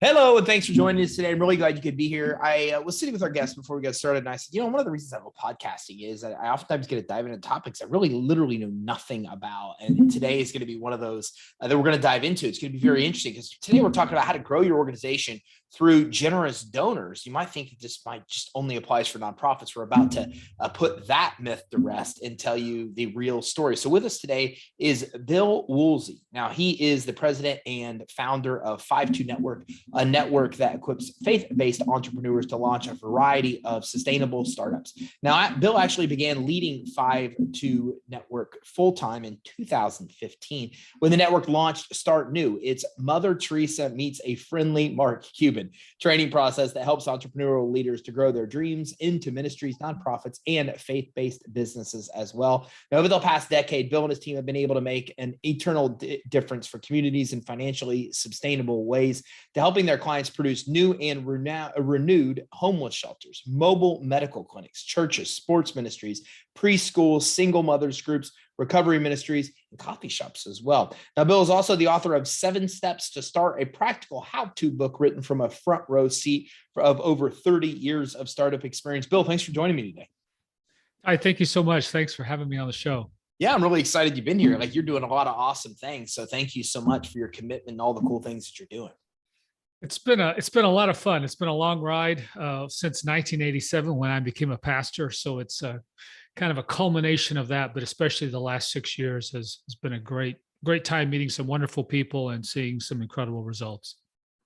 Hello, and thanks for joining us today. I'm really glad you could be here. I was sitting with our guests before we got started, and I said, one of the reasons I love podcasting is that I oftentimes get to dive into topics I really literally know nothing about. And today is going to be one of those that we're going to dive into. It's going to be very interesting because today we're talking about how to grow your organization through generous donors. You might think that this might just only applies for nonprofits. We're about to put that myth to rest and tell you the real story. So with us today is Bill Woolsey. Now, he is the president and founder of FiveTwo Network, a network that equips faith-based entrepreneurs to launch a variety of sustainable startups. Now, Bill actually began leading FiveTwo Network full-time in 2015 when the network launched StartNew. It's Mother Teresa meets a friendly Mark Cuban training process that helps entrepreneurial leaders to grow their dreams into ministries, nonprofits, and faith-based businesses as well. Now, over the past decade, Bill and his team have been able to make an eternal difference for communities in financially sustainable ways, to helping their clients produce new and renewed homeless shelters, mobile medical clinics, churches, sports ministries, preschools, single mothers groups, recovery ministries, and coffee shops as well. Now, Bill is also the author of 7 Steps to Start, a practical how-to book written from a front row seat of over 30 years of startup experience. Bill, thanks for joining me today. Hi, thank you so much. Thanks for having me on the show. Yeah, I'm really excited you've been here. Like, you're doing a lot of awesome things. So thank you so much for your commitment and all the cool things that you're doing. It's been a lot of fun. It's been a long ride since 1987 when I became a pastor. So it's kind of a culmination of that, but especially the last 6 years has been a great time meeting some wonderful people and seeing some incredible results.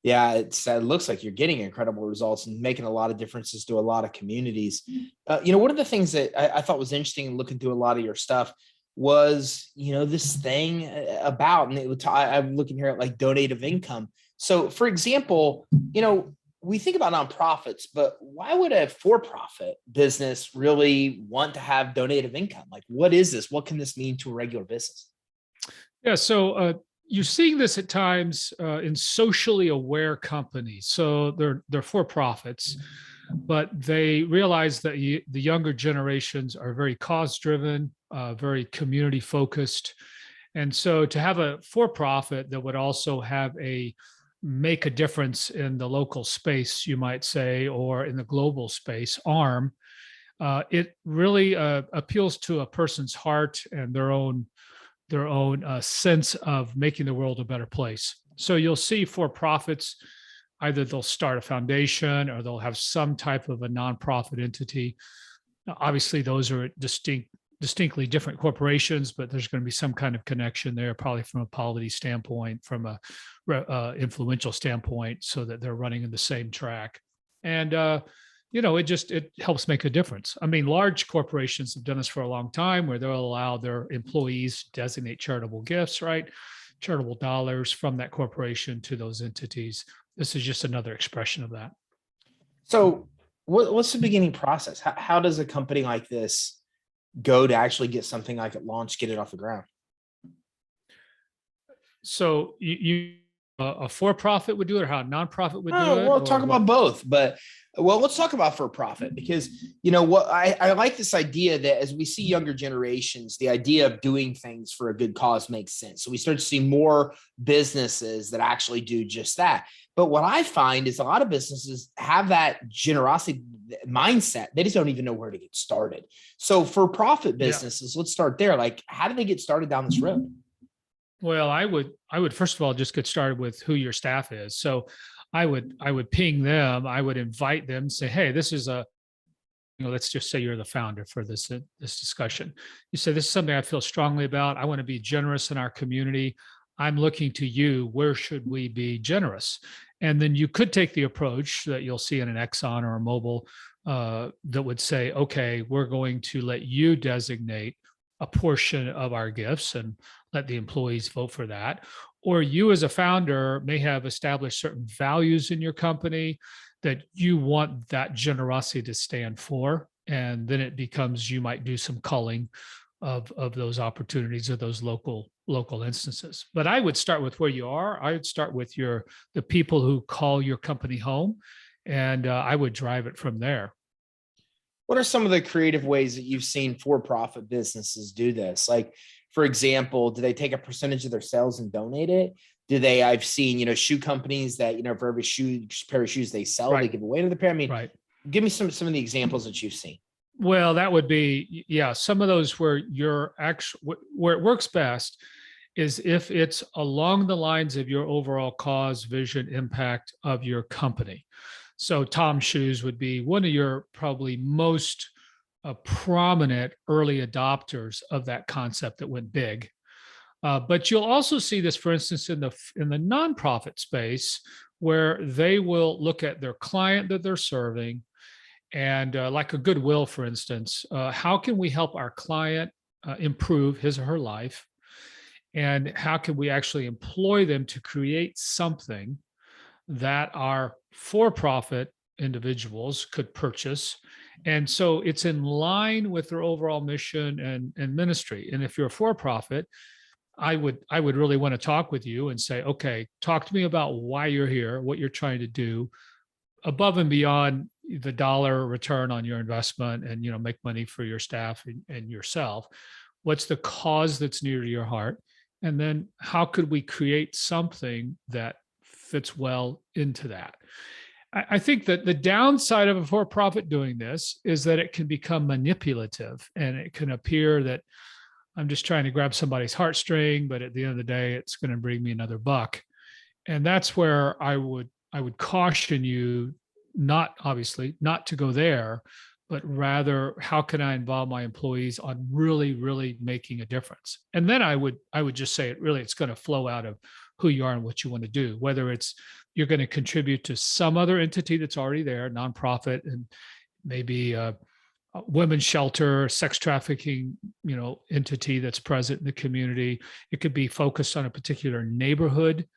Yeah, it looks like you're getting incredible results and making a lot of differences to a lot of communities. One of the things that I thought was interesting looking through a lot of your stuff was, this thing about, and I'm looking here at like donative income. So, for example, we think about nonprofits, but why would a for-profit business really want to have donative income? Like, what is this? What can this mean to a regular business? Yeah, so you're seeing this at times in socially aware companies. So they're for-profits, but they realize that the younger generations are very cause-driven, very community-focused. And so to have a for-profit that would also make a difference in the local space, you might say, or in the global space arm, it really appeals to a person's heart and their own sense of making the world a better place. So you'll see for-profits, either they'll start a foundation or they'll have some type of a nonprofit entity. Now, obviously, those are distinctly different corporations, but there's going to be some kind of connection there, probably from a polity standpoint, from a influential standpoint, so that they're running in the same track. And it helps make a difference. I mean, large corporations have done this for a long time, where they'll allow their employees to designate charitable gifts, right? Charitable dollars from that corporation to those entities. This is just another expression of that. So what's the beginning process? How does a company like this go to actually get something like it launched, get it off the ground? So a for-profit would do it, or how a nonprofit would do it? We'll talk about both, but let's talk about for-profit, because what I like this idea that as we see younger generations, the idea of doing things for a good cause makes sense. So we start to see more businesses that actually do just that. But what I find is a lot of businesses have that generosity mindset. They just don't even know where to get started. So for-profit businesses, Let's start there. Like, how do they get started down this road? Well, I would first of all just get started with who your staff is. So I would ping them. I would invite them, say, hey, this is let's just say you're the founder for this discussion. You say, this is something I feel strongly about. I want to be generous in our community. I'm looking to you. Where should we be generous? And then you could take the approach that you'll see in an Exxon or a Mobil that would say, okay, we're going to let you designate a portion of our gifts and let the employees vote for that. Or you as a founder may have established certain values in your company that you want that generosity to stand for. And then it becomes, you might do some culling of those opportunities or those local instances. But I would start with where you are. I would start with the people who call your company home, and I would drive it from there. What are some of the creative ways that you've seen for-profit businesses do this? Like, for example, do they take a percentage of their sales and donate it? I've seen, shoe companies that, for every pair of shoes they sell, Right. they give away to the pair. I mean, Right. give me some of the examples that you've seen. Well, that would be, yeah, some of those where where it works best is if it's along the lines of your overall cause, vision, impact of your company. So Tom Shoes would be one of your probably most prominent early adopters of that concept that went big. But you'll also see this, for instance, in the nonprofit space, where they will look at their client that they're serving, and like a Goodwill, for instance, how can we help our client improve his or her life? And how can we actually employ them to create something that our for-profit individuals could purchase? And so it's in line with their overall mission and ministry. And if you're a for-profit, I would really want to talk with you and say, okay, talk to me about why you're here, what you're trying to do, above and beyond the dollar return on your investment, and make money for your staff and yourself. What's the cause that's near to your heart? And then how could we create something that fits well into that? I think that the downside of a for-profit doing this is that it can become manipulative, and it can appear that I'm just trying to grab somebody's heartstring, but at the end of the day, it's going to bring me another buck. And that's where I would caution you, not to go there, but rather, how can I involve my employees on really, really making a difference? And then I would just say it's going to flow out of who you are and what you want to do, whether it's you're going to contribute to some other entity that's already there, nonprofit, and maybe a women's shelter, sex trafficking, entity that's present in the community. It could be focused on a particular neighborhood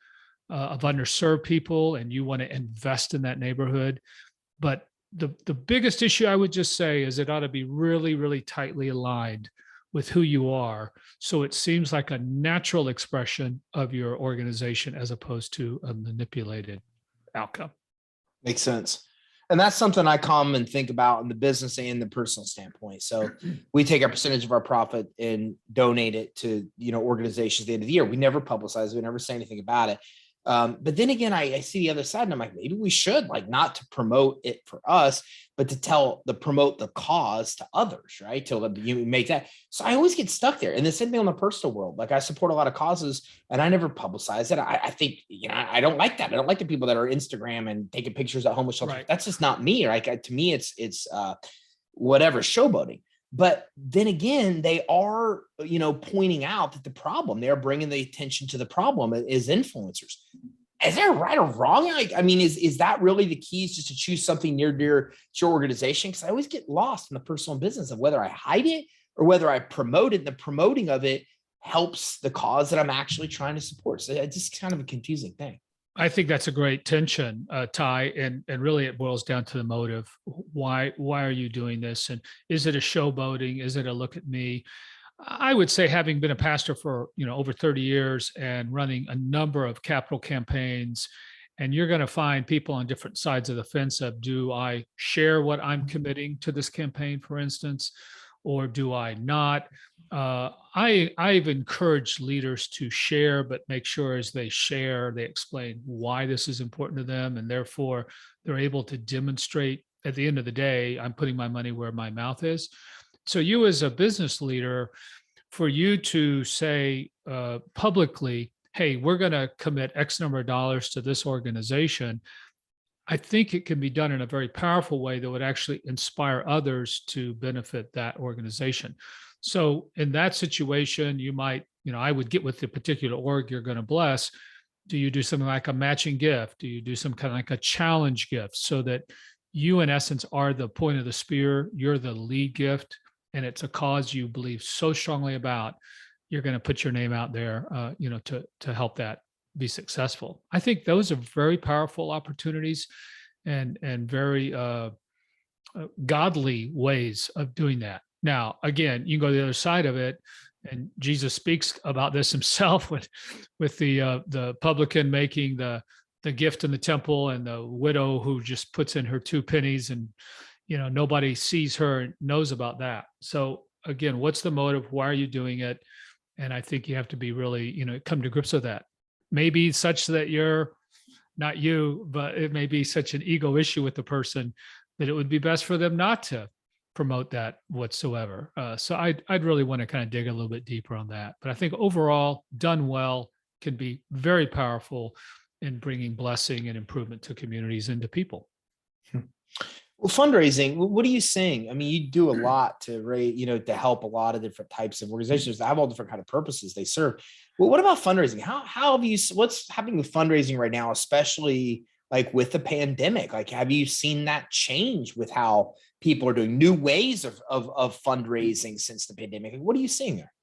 of underserved people, and you want to invest in that neighborhood. But the biggest issue, I would just say, is it ought to be really, really tightly aligned with who you are, so it seems like a natural expression of your organization as opposed to a manipulated outcome. Makes sense. And that's something I come and think about in the business and the personal standpoint. So we take a percentage of our profit and donate it to, organizations at the end of the year. We never publicize it. We never say anything about it. But then again, I see the other side, and I'm like, maybe we should, not to promote it for us, but to promote the cause to others, right? To you make that. So I always get stuck there. And the same thing on the personal world. I support a lot of causes, and I never publicize it. I think, I don't like that. I don't like the people that are Instagram and taking pictures at homeless shelters. Right. That's just not me. Right? To me, it's whatever, showboating. But then again, they are, pointing out that the problem, they're bringing the attention to the problem is influencers. Is there right or wrong? Is that really the key, is just to choose something near to your organization? Because I always get lost in the personal business of whether I hide it or whether I promote it. The promoting of it helps the cause that I'm actually trying to support. So it's just kind of a confusing thing. I think that's a great tension, Ty, and really it boils down to the motive. Why are you doing this? And is it a showboating? Is it a look at me? I would say, having been a pastor for over 30 years and running a number of capital campaigns, and you're going to find people on different sides of the fence of, do I share what I'm committing to this campaign, for instance, or do I not? I've encouraged leaders to share, but make sure as they share, they explain why this is important to them, and therefore they're able to demonstrate at the end of the day, I'm putting my money where my mouth is. So you, as a business leader, for you to say publicly, hey, we're going to commit X number of dollars to this organization, I think it can be done in a very powerful way that would actually inspire others to benefit that organization. So in that situation, you might, I would get with the particular org you're going to bless. Do you do something like a matching gift? Do you do some kind of like a challenge gift, so that you, in essence, are the point of the spear? You're the lead gift, and it's a cause you believe so strongly about. You're going to put your name out there, to help that be successful. I think those are very powerful opportunities and very godly ways of doing that. Now, again, you can go to the other side of it, and Jesus speaks about this himself with the publican making the gift in the temple, and the widow who just puts in her 2 pennies, and nobody sees her and knows about that. So again, what's the motive? Why are you doing it? And I think you have to be really, come to grips with that. may be such that you're not you, but it may be such an ego issue with the person that it would be best for them not to promote that whatsoever. So I'd really want to kind of dig a little bit deeper on that. But I think overall, done well, can be very powerful in bringing blessing and improvement to communities and to people. Well, fundraising, what are you seeing? I mean, you do a lot to raise, to help a lot of different types of organizations that have all different kind of purposes they serve. Well, what about fundraising? How have you, what's happening with fundraising right now, especially like with the pandemic? Like, have you seen that change with how people are doing new ways of fundraising since the pandemic? What are you seeing there?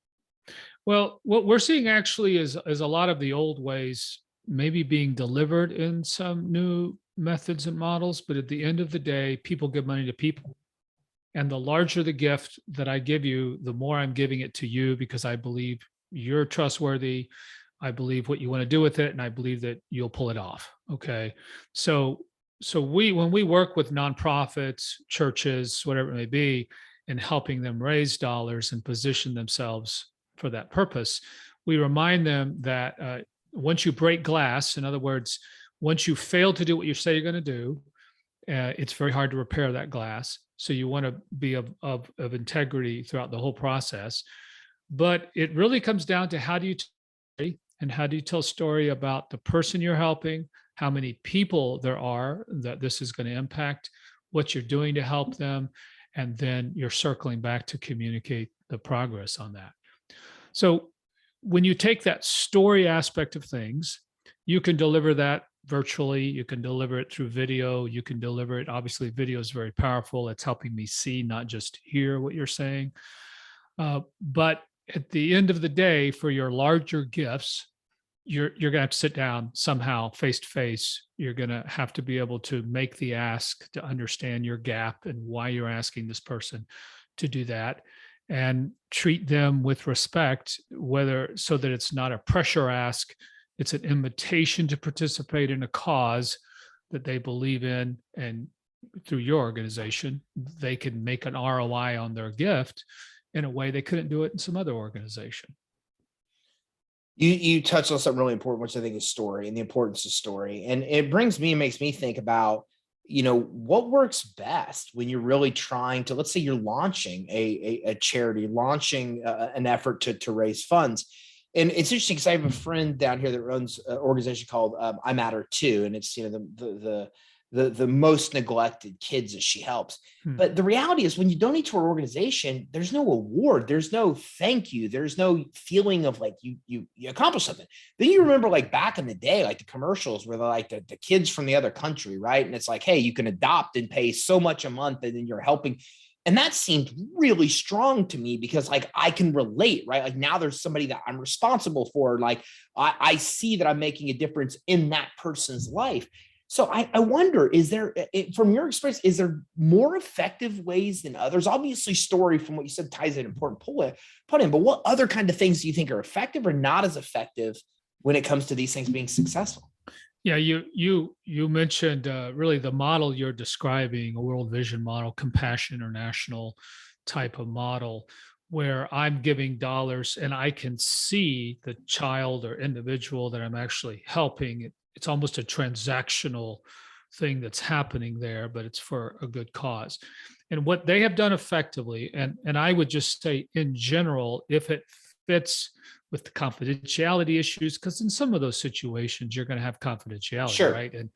Well, what we're seeing actually is a lot of the old ways maybe being delivered in some new methods and models, but at the end of the day, people give money to people. And the larger the gift that I give you, the more I'm giving it to you because I believe you're trustworthy. I believe what you want to do with it, and I believe that you'll pull it off. Okay. So when we work with nonprofits, churches, whatever it may be, and helping them raise dollars and position themselves for that purpose, we remind them that once you break glass, in other words, once you fail to do what you say you're going to do, it's very hard to repair that glass. So you want to be of integrity throughout the whole process. But it really comes down to how do you tell a story about the person you're helping, how many people there are that this is going to impact, what you're doing to help them, and then you're circling back to communicate the progress on that. So when you take that story aspect of things, you can deliver that virtually, you can deliver it through video, you can deliver it. Obviously, video is very powerful. It's helping me see, not just hear what you're saying. But at the end of the day, for your larger gifts, you're going to have to sit down somehow face to face. You're going to have to be able to make the ask, to understand your gap and why you're asking this person to do that, and treat them with respect, so that it's not a pressure ask. It's an invitation to participate in a cause that they believe in, and through your organization, they can make an ROI on their gift in a way they couldn't do it in some other organization. You touched on something really important, which I think is story and the importance of story. And it makes me think about, what works best when you're really trying to, let's say you're launching a charity, launching an effort to raise funds. And it's interesting because I have a friend down here that runs an organization called I Matter Too, and it's the most neglected kids that she helps. But the reality is, when you donate to our organization, there's no award, there's no thank you, there's no feeling of like you accomplished something. Then you remember, like back in the day, like the commercials where they're like the kids from the other country, right? And it's like, hey, you can adopt and pay so much a month, and then you're helping. And that seemed really strong to me because like I can relate, right? Like now there's somebody that I'm responsible for. Like I see that I'm making a difference in that person's life. So I wonder, is there, from your experience, is there more effective ways than others? Obviously, story, from what you said, ties an important put in, but what other kind of things do you think are effective or not as effective when it comes to these things being successful? Yeah, you mentioned really the model you're describing, a World Vision model, Compassion International type of model, where I'm giving dollars and I can see the child or individual that I'm actually helping. It's almost a transactional thing that's happening there, but it's for a good cause. And what they have done effectively, and I would just say in general, if it fits with the confidentiality issues, because in some of those situations, you're going to have confidentiality, Sure. right? And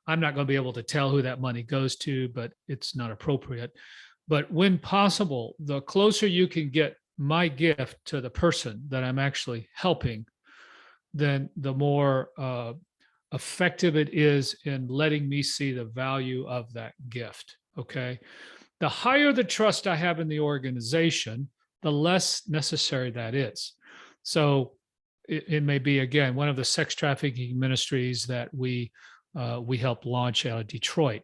I'm not going to be able to tell who that money goes to, but it's not appropriate. But when possible, the closer you can get my gift to the person that I'm actually helping, then the more effective it is in letting me see the value of that gift. Okay. The higher the trust I have in the organization, the less necessary that is. So it may be, again, one of the sex trafficking ministries that we helped launch out of Detroit.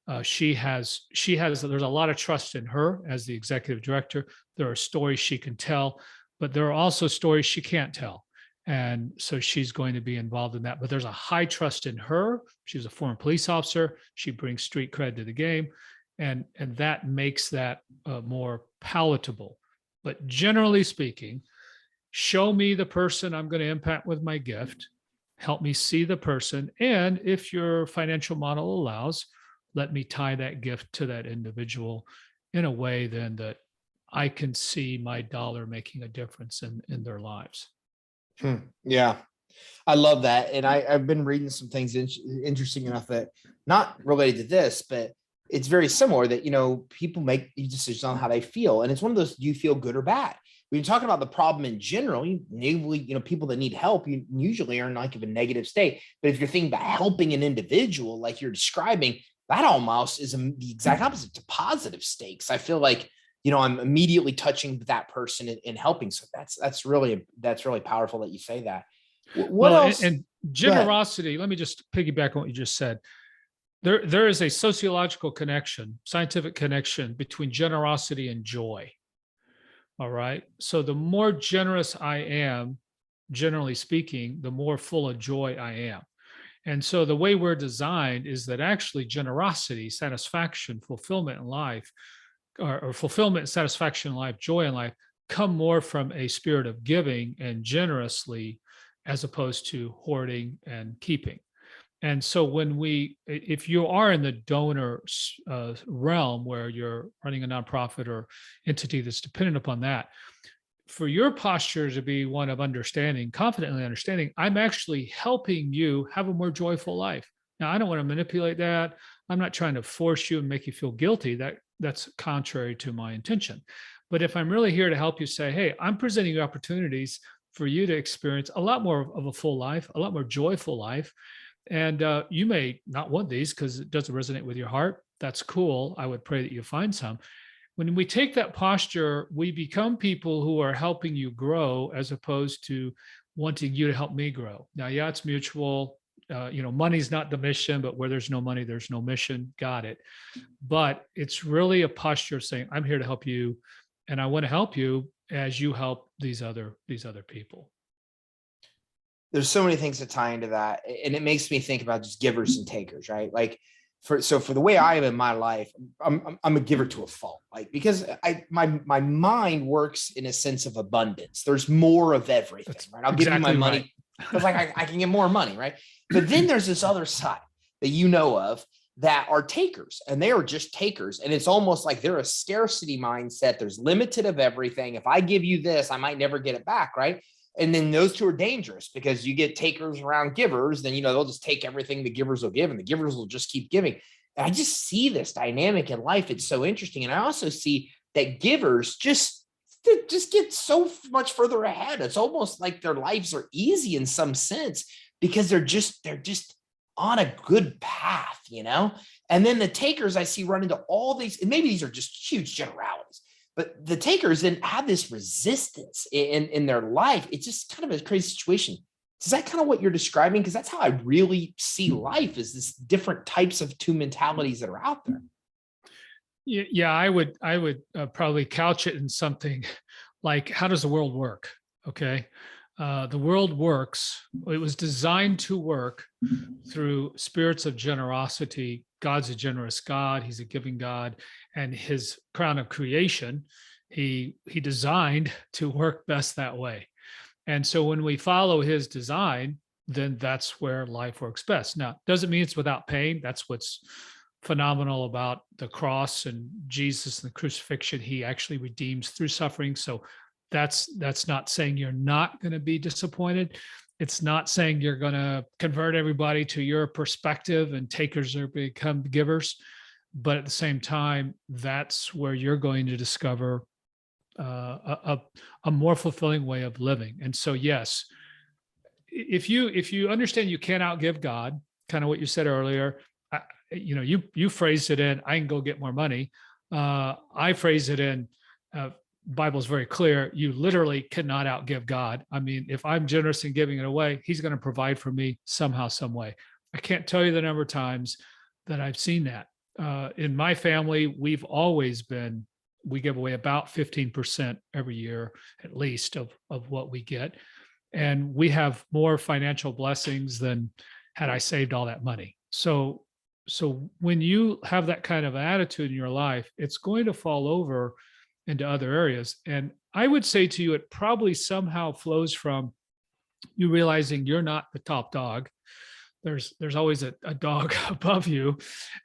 There's a lot of trust in her as the executive director. There are stories she can tell, but there are also stories she can't tell. And so she's going to be involved in that. But there's a high trust in her. She was a former police officer. She brings street cred to the game. And that makes that more palatable. But generally speaking, show me the person I'm going to impact with my gift. help me see the person. And if your financial model allows, let me tie that gift to that individual in a way then that I can see my dollar making a difference in their lives. Yeah, I love that. And I've been reading some things interesting enough that not related to this, but it's very similar that, people make decisions on how they feel. And it's one of those, do you feel good or bad? When you're talking about the problem in general, people that need help, you usually are in like a negative state. But if you're thinking about helping an individual, like you're describing, that almost is the exact opposite to positive stakes. I feel like, I'm immediately touching that person and helping. So that's really powerful that you say that. What else? And generosity, let me just piggyback on what you just said. There is a sociological connection, scientific connection between generosity and joy. All right. So the more generous I am, generally speaking, the more full of joy I am. And so the way we're designed is that actually generosity, satisfaction, fulfillment in life, or fulfillment, satisfaction in life, joy in life, come more from a spirit of giving and generously, as opposed to hoarding and keeping. And so if you are in the donor realm where you're running a nonprofit or entity that's dependent upon that, for your posture to be one of understanding, confidently understanding, I'm actually helping you have a more joyful life. Now, I don't want to manipulate that. I'm not trying to force you and make you feel guilty. That's contrary to my intention. But if I'm really here to help you say, hey, I'm presenting you opportunities for you to experience a lot more of a full life, a lot more joyful life. And you may not want these because it doesn't resonate with your heart. That's cool. I would pray that you find some. When we take that posture, we become people who are helping you grow as opposed to wanting you to help me grow. Now, yeah, it's mutual. Money's not the mission, but where there's no money, there's no mission. Got it. But it's really a posture of saying, I'm here to help you, and I want to help you as you help these other people. There's so many things that tie into that. And it makes me think about just givers and takers, right? Like for the way I am in my life, I'm a giver to a fault, like, because my mind works in a sense of abundance. There's more of everything, right? I'll give you my money because I can get more money, right? But then there's this other side that you know of that are takers, and they are just takers. And it's almost like they're a scarcity mindset. There's limited of everything. If I give you this, I might never get it back, right? And then those two are dangerous because you get takers around givers, then, they'll just take everything the givers will give and the givers will just keep giving. And I just see this dynamic in life. It's so interesting. And I also see that givers just get so much further ahead. It's almost like their lives are easy in some sense because they're just on a good path, And then the takers I see run into all these, and maybe these are just huge generalities, but the takers then have this resistance in their life. It's just kind of a crazy situation. Is that kind of what you're describing? Because that's how I really see life, is this different types of two mentalities that are out there. Yeah, I would probably couch it in something like, how does the world work? Okay. The world works. It was designed to work through spirits of generosity. God's a generous God. He's a giving God, and his crown of creation, he designed to work best that way. And so when we follow his design, then that's where life works best. Now, doesn't mean it's without pain. That's what's phenomenal about the cross and Jesus and the crucifixion. He actually redeems through suffering. So that's not saying you're not going to be disappointed. It's not saying you're going to convert everybody to your perspective and takers are become givers. But at the same time, that's where you're going to discover a more fulfilling way of living. And so, yes, if you understand you can't outgive God, kind of what you said earlier, you phrased it in, I can go get more money. I phrase it in, Bible is very clear. You literally cannot outgive God. I mean, if I'm generous in giving it away, he's going to provide for me somehow, some way. I can't tell you the number of times that I've seen that. In my family, we give away about 15% every year, at least of what we get. And we have more financial blessings than had I saved all that money. So when you have that kind of attitude in your life, it's going to fall over into other areas. And I would say to you, it probably somehow flows from you realizing you're not the top dog. There's always a dog above you.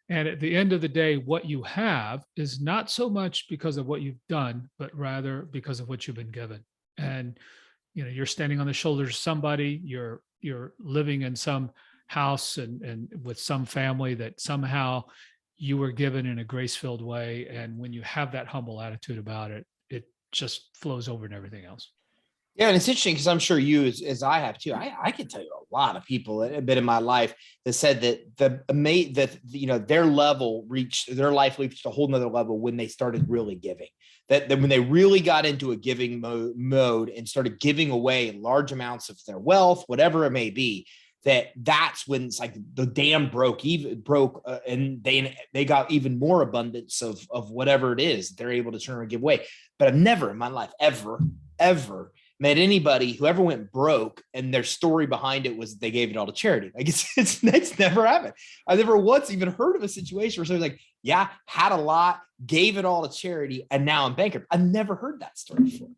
And at the end of the day, what you have is not so much because of what you've done, but rather because of what you've been given. And you're standing on the shoulders of somebody, you're living in some house and with some family that somehow you were given in a grace-filled way. And when you have that humble attitude about it, it just flows over in everything else. Yeah, and it's interesting because I'm sure you, as I have too, I can tell you a lot of people that have been in my life that said that their life reached a whole nother level when they started really giving. That when they really got into a giving mode and started giving away large amounts of their wealth, whatever it may be, that's when it's like the dam broke, and they got even more abundance of whatever it is they're able to turn and give away. But I've never in my life ever met anybody who ever went broke and their story behind it was they gave it all to charity. Like it's never happened. I've never once even heard of a situation where somebody's like, yeah, had a lot, gave it all to charity, and now I'm bankrupt. I've never heard that story before.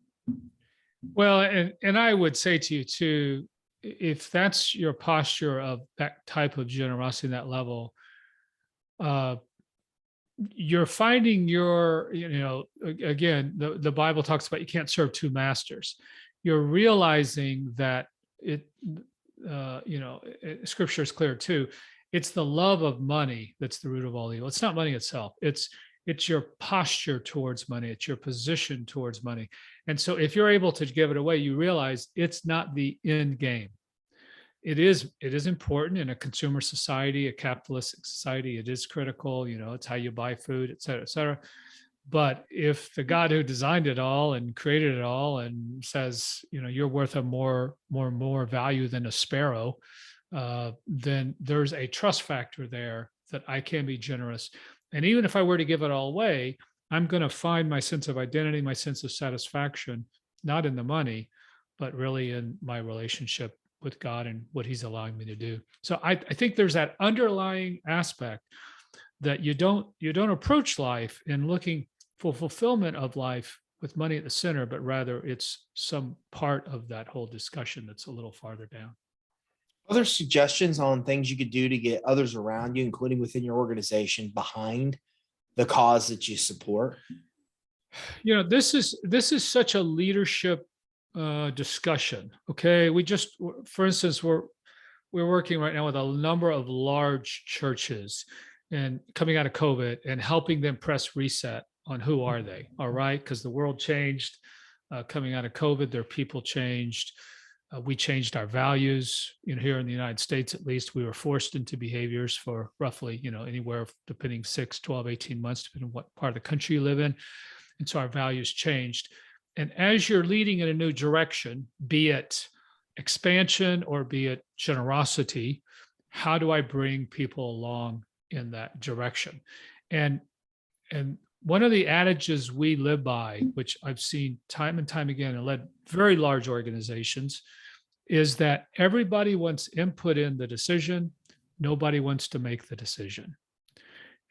Well, and I would say to you too, if that's your posture of that type of generosity, that level, you're finding again, the Bible talks about you can't serve two masters. You're realizing that scripture is clear too. It's the love of money that's the root of all evil. It's not money itself. It's your posture towards money. It's your position towards money. And so if you're able to give it away, you realize it's not the end game. It is important in a consumer society, a capitalistic society. It is critical, it's how you buy food, et cetera, et cetera. But if the God who designed it all and created it all and says, you're worth a more value than a sparrow, then there's a trust factor there that I can be generous. And even if I were to give it all away, I'm going to find my sense of identity, my sense of satisfaction, not in the money, but really in my relationship with God and what he's allowing me to do. So I think there's that underlying aspect that you don't approach life in looking for fulfillment of life with money at the center, but rather it's some part of that whole discussion that's a little farther down. Other suggestions on things you could do to get others around you, including within your organization, behind the cause that you support? This is such a leadership discussion. Okay, for instance, we're working right now with a number of large churches and coming out of COVID and helping them press reset on who are they. All right, because the world changed coming out of COVID. Their people changed. We changed our values. Here in the United States, at least, we were forced into behaviors for roughly, anywhere depending 6, 12, 18 months, depending on what part of the country you live in. And so our values changed. And as you're leading in a new direction, be it expansion or be it generosity, how do I bring people along in that direction? And one of the adages we live by, which I've seen time and time again and led very large organizations, is that everybody wants input in the decision. Nobody wants to make the decision.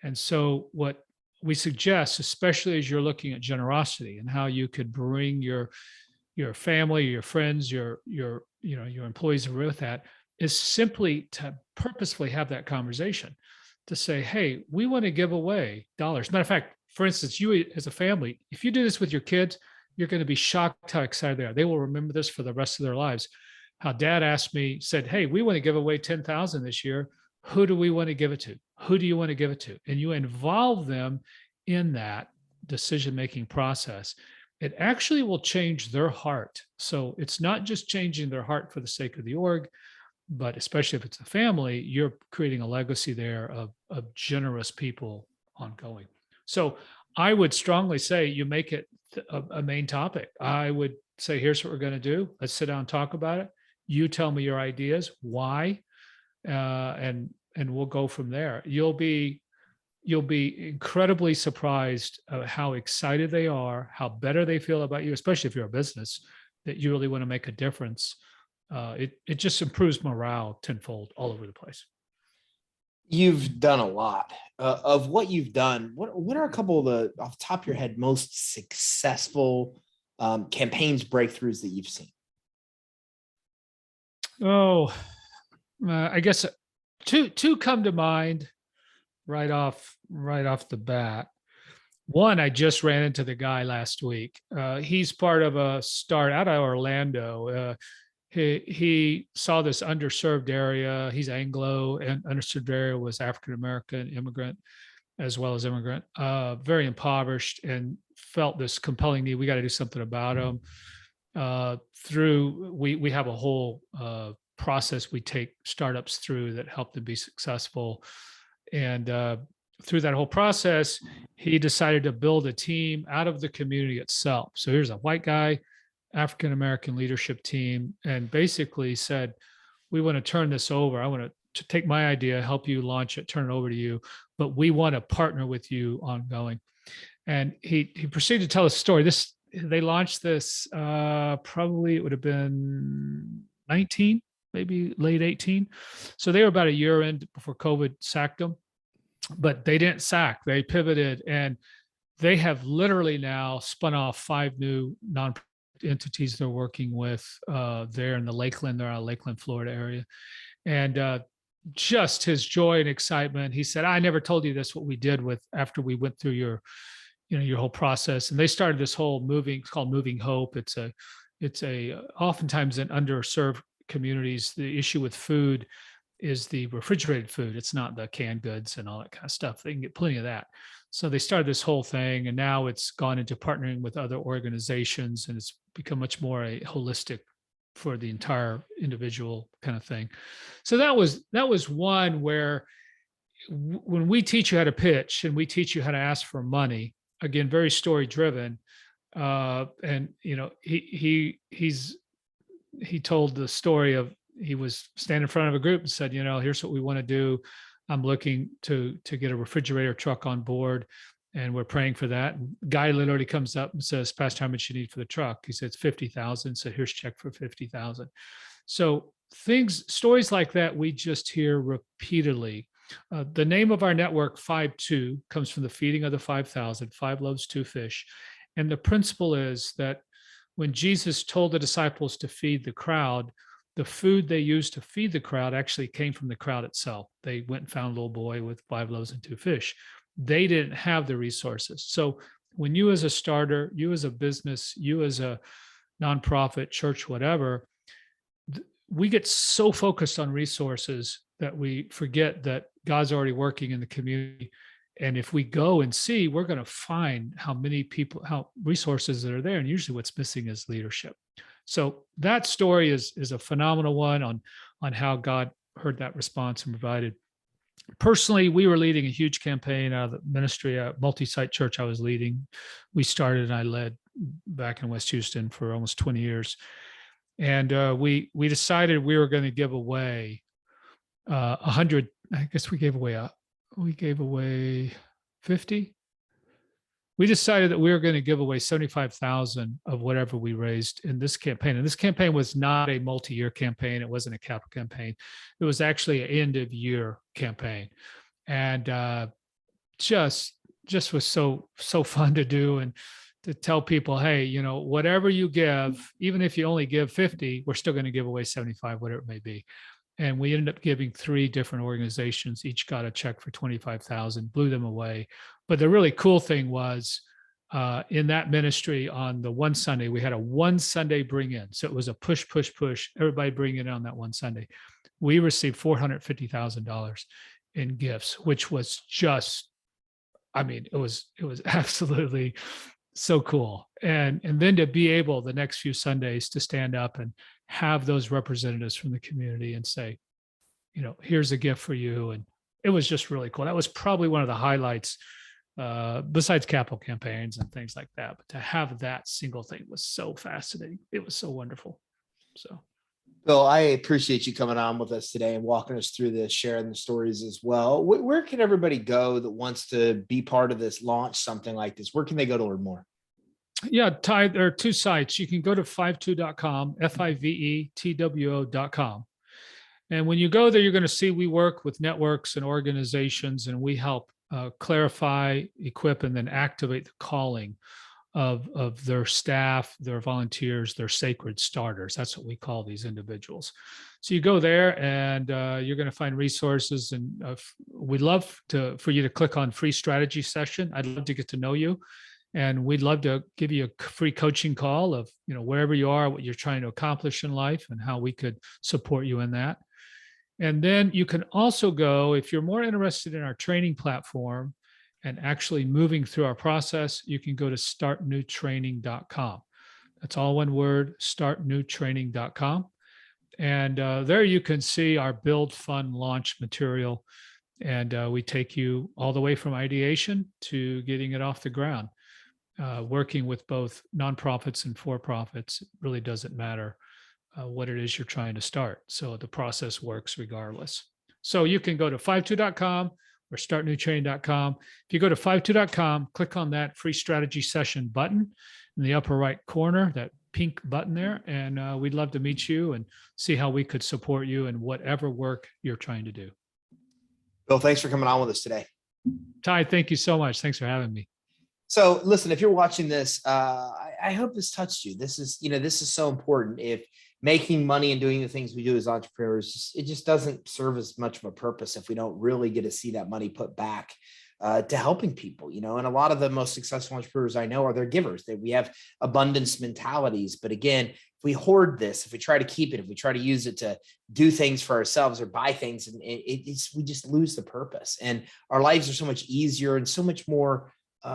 And so what we suggest, especially as you're looking at generosity and how you could bring your family, your friends, your employees with that, is simply to purposefully have that conversation to say, hey, we want to give away dollars. Matter of fact, for instance, you as a family, if you do this with your kids, you're going to be shocked how excited they are. They will remember this for the rest of their lives. How dad said, hey, we want to give away 10,000 this year. Who do we want to give it to? Who do you want to give it to? And you involve them in that decision-making process. It actually will change their heart. So it's not just changing their heart for the sake of the org, but especially if it's a family, you're creating a legacy there of generous people ongoing. So I would strongly say you make it a main topic. I would say, here's what we're going to do. Let's sit down and talk about it. You tell me your ideas, why, and we'll go from there. You'll be incredibly surprised at how excited they are, how better they feel about you, especially if you're a business, that you really want to make a difference. It just improves morale tenfold all over the place. You've done a lot of what you've done. What are a couple of the, off the top of your head, most successful campaigns, breakthroughs that you've seen? Oh, I guess two come to mind right off the bat. One, I just ran into the guy last week. He's part of a start out of Orlando. He saw this underserved area. He's Anglo, and underserved area was African American immigrant as well as immigrant, very impoverished, and felt this compelling need. We got to do something about them. We have a whole process we take startups through that help them be successful, and through that whole process, he decided to build a team out of the community itself. So here's a white guy, African American leadership team, and basically said, we want to turn this over. I want to take my idea, help you launch it, turn it over to you, but we want to partner with you ongoing. And he proceeded to tell a story. They launched this probably it would have been 19, maybe late 18. So they were about a year in before COVID sacked them, but they didn't sack. They pivoted, and they have literally now spun off 5 new non entities they're working with there in the Lakeland, they're out of Lakeland, Florida area. And just his joy and excitement. He said, I never told you this, what we did with after we went through your whole process. And they started this whole it's called Moving Hope. It's a oftentimes in underserved communities, the issue with food is the refrigerated food. It's not the canned goods and all that kind of stuff. They can get plenty of that. So they started this whole thing, and now it's gone into partnering with other organizations, and it's become much more a holistic for the entire individual kind of thing. So that was one where when we teach you how to pitch and we teach you how to ask for money, again, very story driven. And he told the story of, he was standing in front of a group and said, here's what we want to do. I'm looking to get a refrigerator truck on board, and we're praying for that. And guy literally comes up and says, Pastor, how much you need for the truck? He said, it's 50,000. So here's a check for 50,000. So stories like that, we just hear repeatedly. The name of our network, FiveTwo, comes from the feeding of the 5,000, 5 loaves, 2 fish. And the principle is that when Jesus told the disciples to feed the crowd, the food they used to feed the crowd actually came from the crowd itself. They went and found a little boy with 5 loaves and 2 fish. They didn't have the resources. So when you as a starter, you as a business, you as a nonprofit, church, whatever, we get so focused on resources that we forget that God's already working in the community. And if we go and see, we're going to find how resources that are there. And usually what's missing is leadership. So that story is a phenomenal one on how God heard that response and provided. Personally, we were leading a huge campaign out of the ministry, a multi-site church I was leading. We started and I led back in West Houston for almost 20 years. And we decided we were going to give away 100. I guess we gave away 50. We decided that we were going to give away 75,000 of whatever we raised in this campaign. And this campaign was not a multi-year campaign. It wasn't a capital campaign. It was actually an end of year campaign. And just was so fun to do, and to tell people, hey, whatever you give, even if you only give 50, we're still going to give away 75, whatever it may be. And we ended up giving 3 different organizations, each got a check for 25,000, blew them away. But the really cool thing was in that ministry on the one Sunday, we had a one Sunday bring in. So it was a push, everybody bring it on that one Sunday. We received $450,000 in gifts, which was just, it was absolutely so cool. And then to be able the next few Sundays to stand up and have those representatives from the community and say, here's a gift for you. And it was just really cool. That was probably one of the highlights, besides capital campaigns and things like that. But to have that single thing was so fascinating. It was so wonderful. So, Bill, I appreciate you coming on with us today and walking us through this, sharing the stories as well. Where can everybody go that wants to be part of this, launch something like this? Where can they go to learn more? Yeah, Ty, there are 2 sites. You can go to FiveTwo.com, FiveTwo.com. And when you go there, you're going to see we work with networks and organizations, and we help clarify, equip, and then activate the calling of their staff, their volunteers, their sacred starters. That's what we call these individuals. So you go there and you're going to find resources. And we'd love for you to click on free strategy session. I'd love to get to know you. And we'd love to give you a free coaching call of, wherever you are, what you're trying to accomplish in life and how we could support you in that. And then you can also go, if you're more interested in our training platform and actually moving through our process, you can go to startnewtraining.com. That's all one word, startnewtraining.com. And there you can see our build, fund, launch material. And we take you all the way from ideation to getting it off the ground. Working with both nonprofits and for-profits, it really doesn't matter what it is you're trying to start. So the process works regardless. So you can go to FiveTwo.com or StartNewTraining.com. If you go to FiveTwo.com, click on that free strategy session button in the upper right corner, that pink button there, and we'd love to meet you and see how we could support you in whatever work you're trying to do. Bill, thanks for coming on with us today. Ty, thank you so much. Thanks for having me. So listen, if you're watching this, I hope this touched you. This is so important. If making money and doing the things we do as entrepreneurs, it just doesn't serve as much of a purpose if we don't really get to see that money put back to helping people, and a lot of the most successful entrepreneurs I know are they're givers. We have abundance mentalities. But again, if we hoard this, if we try to keep it, if we try to use it to do things for ourselves or buy things, and we just lose the purpose. And our lives are so much easier and so much more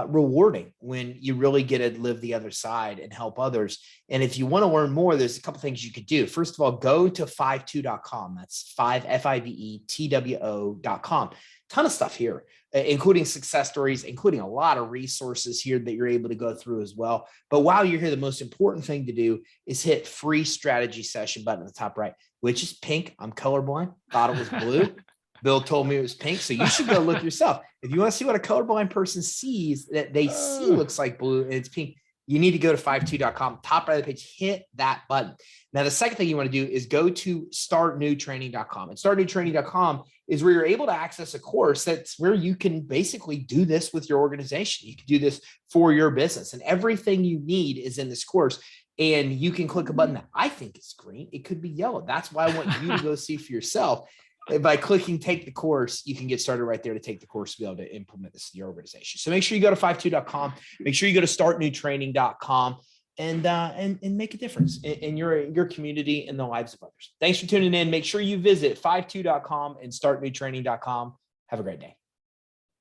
rewarding when you really get to live the other side and help others. And if you want to learn more, there's a couple things you could do. First of all, go to FiveTwo.com. That's FiveTwo.com. Ton of stuff here, including success stories, including a lot of resources here that you're able to go through as well. But while you're here, the most important thing to do is hit free strategy session button at the top right, which is pink. I'm colorblind, thought it was blue. Bill told me it was pink. So you should go look yourself. If you want to see what a colorblind person sees that they see looks like blue and it's pink, you need to go to FiveTwo.com, top right of the page, hit that button. Now, the second thing you want to do is go to StartNewTraining.com. And StartNewTraining.com is where you're able to access a course that's where you can basically do this with your organization. You can do this for your business, and everything you need is in this course. And you can click a button that I think is green. It could be yellow. That's why I want you to go see for yourself. By clicking take the course, you can get started right there to take the course to be able to implement this in your organization. So make sure you go to FiveTwo.com. Make sure you go to StartNewTraining.com and make a difference in your community and the lives of others. Thanks for tuning in. Make sure you visit FiveTwo.com and StartNewTraining.com. Have a great day.